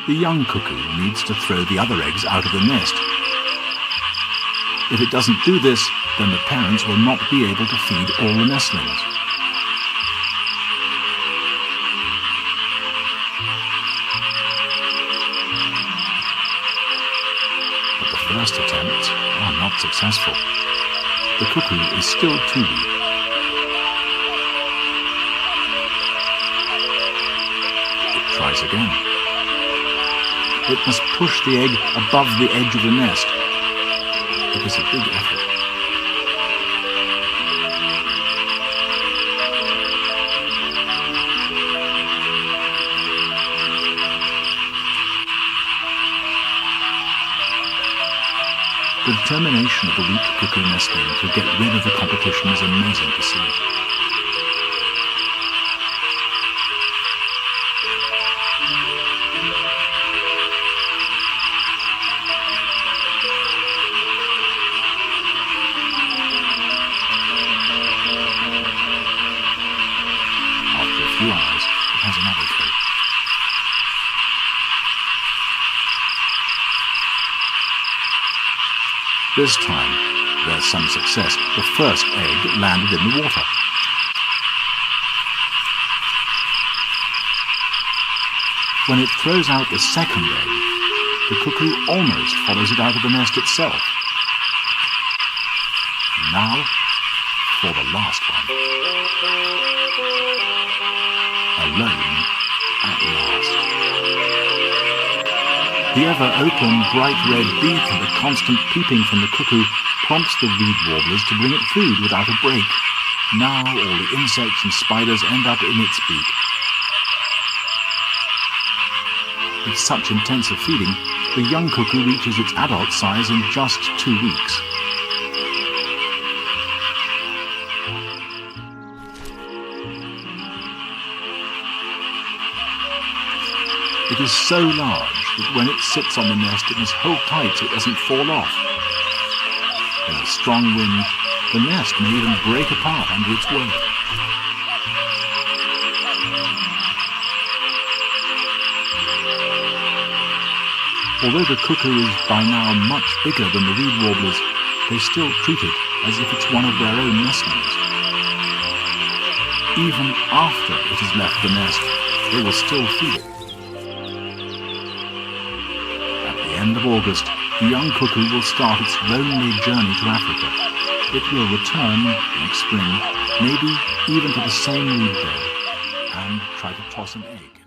the young cuckoo needs to throw the other eggs out of the nest. If it doesn't do this, then the parents will not be able to feed all the nestlings. But the first attempts are not successful. The cuckoo is still too weak. It tries again. It must push the egg above the edge of the nest. It is a big effort. The determination of the weak cuckoo nestling to get rid of the competition is amazing to see. After a few hours, it has another go. This time, there's some success. The first egg landed in the water. When it throws out the second egg, the cuckoo almost follows it out of the nest itself. Now, for the last one. Alone at last. The ever-open, bright red beak and the constant peeping from the cuckoo prompts the reed warblers to bring it food without a break. Now all the insects and spiders end up in its beak. With such intensive feeding, the young cuckoo reaches its adult size in just 2 weeks. It is so large that when it sits on the nest it must hold tight so it doesn't fall off. In a strong wind, the nest may even break apart under its weight. Although the cuckoo is by now much bigger than the reed warblers, they still treat it as if it's one of their own nestlings. Even after it has left the nest, they will still feed it. End of August, the young cuckoo will start its lonely journey to Africa. It will return next spring, maybe even to the same reed bed, and try to toss an egg.